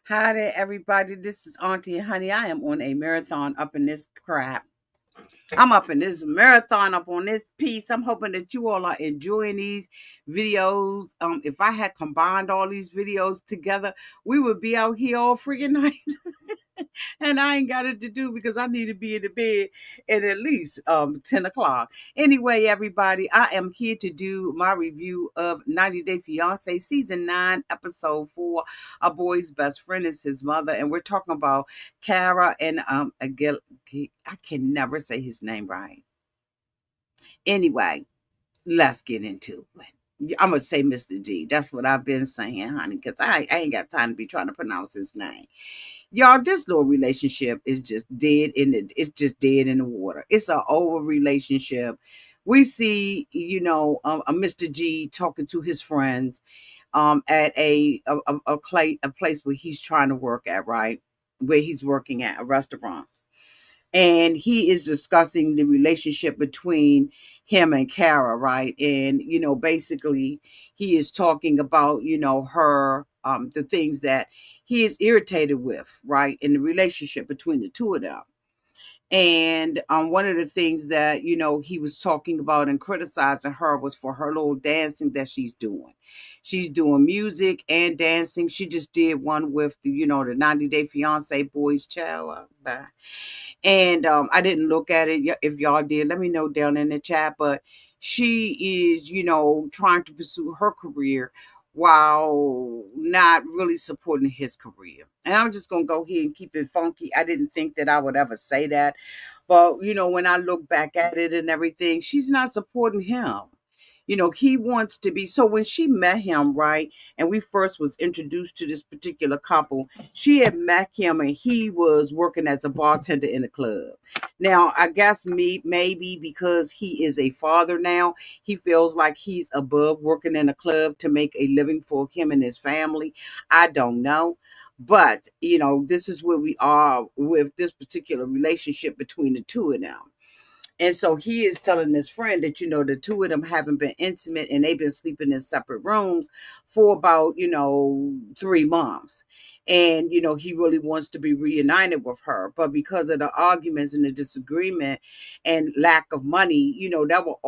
Hi there, everybody. This is Auntie and Honey. I am on a marathon up in this crap. I'm up in this marathon up on this piece. I'm hoping that you all are enjoying these videos. If I had combined all these videos together, we would be out here all freaking night. And I ain't got it to do because I need to be in the bed at least 10 o'clock. Anyway, everybody, I am here to do my review of 90 Day Fiancé Season 9, Episode 4. A boy's best friend is his mother, and we're talking about Kara and I can never say his name right. Anyway, let's get into it. I'm gonna say Mr. G. That's what I've been saying, honey, because I ain't got time to be trying to pronounce his name. Y'all, this little relationship is just dead in the it's just dead in the water. It's an over relationship. We see, a Mr. G talking to his friends at a place where he's trying to work at, right? Where he's working at a restaurant. And he is discussing the relationship between him and Kara, right? And basically he is talking about, her the things that he is irritated with, right, in the relationship between the two of them. And one of the things that he was talking about and criticizing her was for her little dancing that she's doing. She's doing music and dancing. She just did one with the 90 Day Fiance boys child. And I didn't look at it. If y'all did, let me know down in the chat. But she is, trying to pursue her career while not really supporting his career. And I'm just going to go here and keep it funky. I didn't think that I would ever say that. But, when I look back at it and everything, she's not supporting him. He wants to be. So when she met him, right, and we first was introduced to this particular couple, she had met him and he was working as a bartender in a club. Now, I guess maybe because he is a father now, he feels like he's above working in a club to make a living for him and his family. I don't know. But, this is where we are with this particular relationship between the two of them. And so he is telling his friend that, the two of them haven't been intimate and they've been sleeping in separate rooms for about, 3 months. And, he really wants to be reunited with her. But because of the arguments and the disagreement and lack of money, that will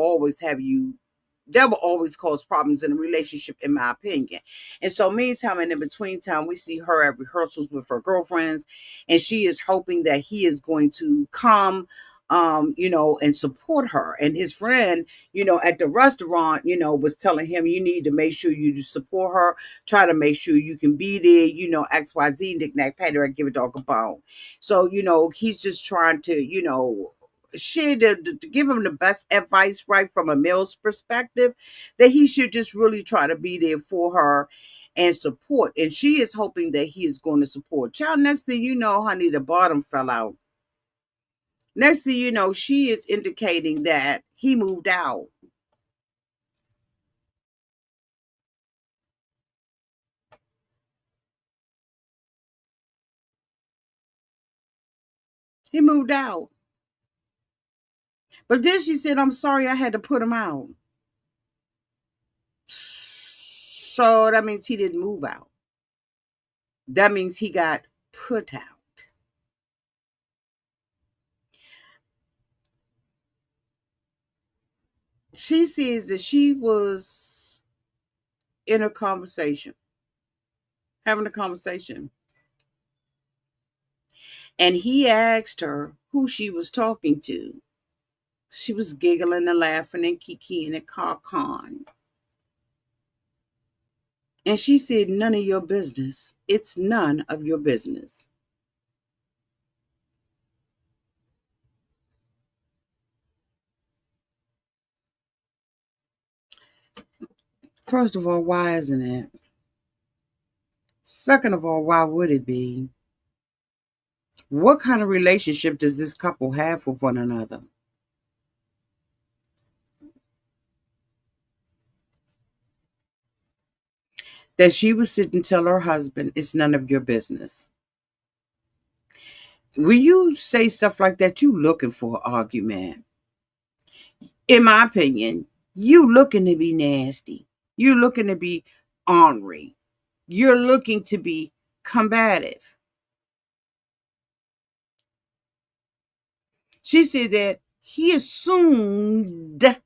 always cause problems in a relationship, in my opinion. And so, meantime, and in between time, we see her at rehearsals with her girlfriends, and she is hoping that he is going to come, and support her. And his friend, at the restaurant, was telling him, you need to make sure you support her, try to make sure you can be there, XYZ, knick-knack, patty, or give a dog a bone. So, he's just trying to, share to give him the best advice, right, from a male's perspective, that he should just really try to be there for her and support. And she is hoping that he is going to support. Child, next thing you know, honey, the bottom fell out. Next thing you know, she is indicating that he moved out. He moved out. But then she said, I'm sorry I had to put him out. So that means he didn't move out. That means he got put out. She says that she was in a conversation, having a conversation. And he asked her who she was talking to. She was giggling and laughing and kikiing and caw-cawing. And she said, none of your business. It's none of your business. First of all, why isn't it? Second of all, why would it be? What kind of relationship does this couple have with one another? That she would sit and tell her husband, it's none of your business. When you say stuff like that, you looking for an argument. In my opinion, you looking to be nasty. You're looking to be ornery. You're looking to be combative. She said that he assumed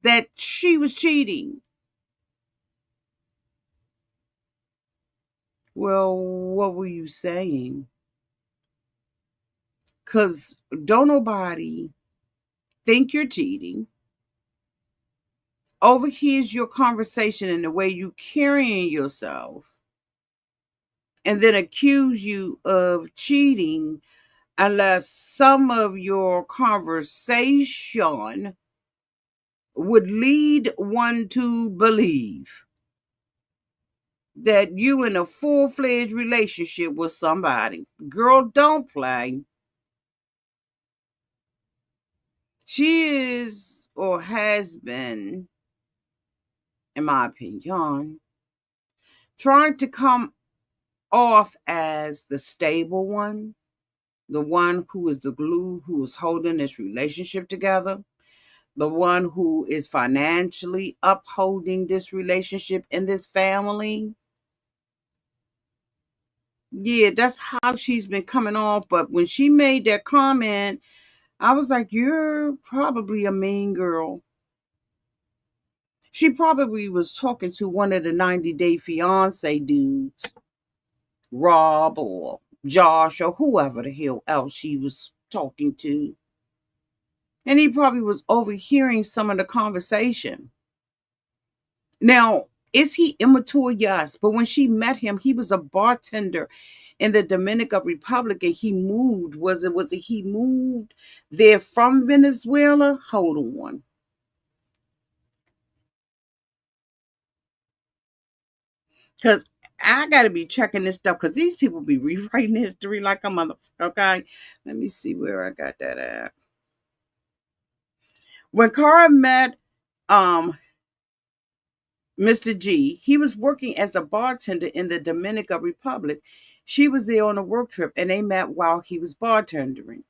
that she was cheating. Well, what were you saying? Because don't nobody think you're cheating, overhears your conversation and the way you carrying yourself, and then accuse you of cheating unless some of your conversation would lead one to believe that you in a full-fledged relationship with somebody. Girl, don't play. She is or has been, in my opinion, trying to come off as the stable one, the one who is the glue, who is holding this relationship together, the one who is financially upholding this relationship and this family. Yeah, that's how she's been coming off. But when she made that comment, I was like, you're probably a mean girl. She probably was talking to one of the 90-Day Fiancé dudes, Rob or Josh or whoever the hell else she was talking to. And he probably was overhearing some of the conversation. Now, is he immature? Yes. But when she met him, he was a bartender in the Dominican Republic and he moved. Was it he moved there from Venezuela? Hold on. Because I gotta be checking this stuff because these people be rewriting history like a motherfucker. Okay. Let me see where I got that at. When Cara met um Mr. G, he was working as a bartender in the Dominican Republic. She was there on a work trip and they met while he was bartending.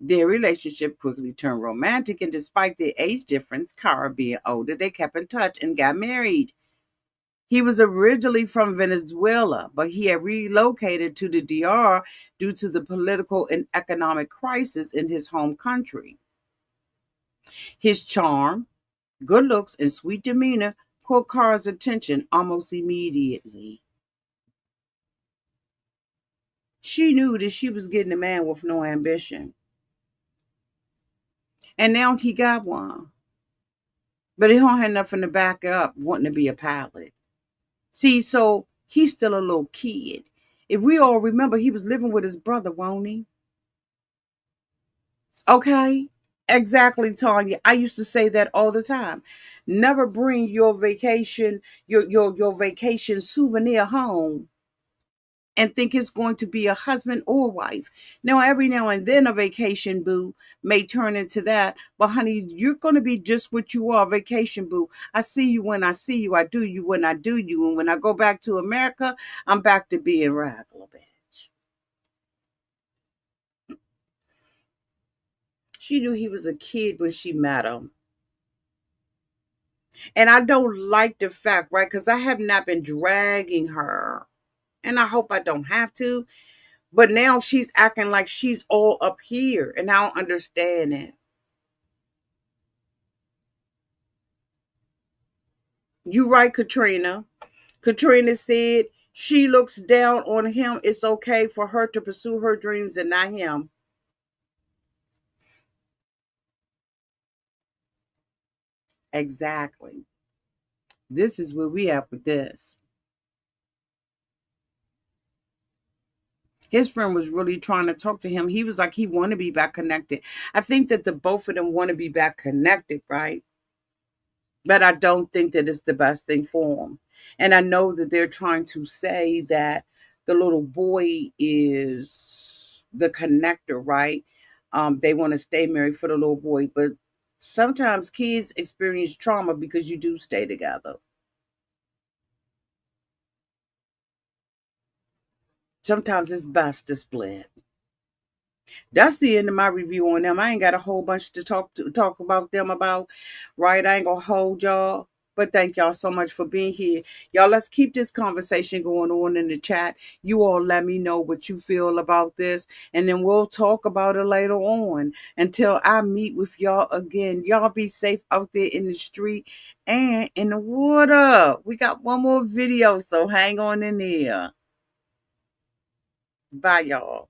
Their relationship quickly turned romantic, and despite their age difference, Cara being older, they kept in touch and got married. He was originally from Venezuela, but he had relocated to the DR due to the political and economic crisis in his home country. His charm, good looks, and sweet demeanor caught Cara's attention almost immediately. She knew that she was getting a man with no ambition. And now he got one. But he don't have nothing to back up wanting to be a pilot. See, so he's still a little kid. If we all remember, he was living with his brother, won't he? Okay? Exactly, Tanya. I used to say that all the time. Never bring your vacation, your vacation souvenir home and think it's going to be a husband or wife. Now and then a vacation boo may turn into that, but honey, you're going to be just what you are, vacation boo. I see you when I see you. I do you when I do you. And when I go back to America, I'm back to being regular, bitch. She knew he was a kid when she met him. And I don't like the fact, right? Because I have not been dragging her. And I hope I don't have to. But now she's acting like she's all up here. And I don't understand it. You right, Katrina. Katrina said she looks down on him. It's okay for her to pursue her dreams and not him. Exactly. This is where we at with this. His friend was really trying to talk to him. He was like he want to be back connected. I think that the both of them want to be back connected, right? But I don't think that it's the best thing for them. And I know that they're trying to say that the little boy is the connector, right? They want to stay married for the little boy, but sometimes kids experience trauma because you do stay together. Sometimes it's best to split. That's the end of my review on them. I ain't got a whole bunch to talk about them about, right? I ain't gonna hold y'all. But thank y'all so much for being here. Y'all, let's keep this conversation going on in the chat. You all let me know what you feel about this, and then we'll talk about it later on. Until I meet with y'all again, y'all be safe out there in the street and in the water. We got one more video, so hang on in there. Bye, y'all.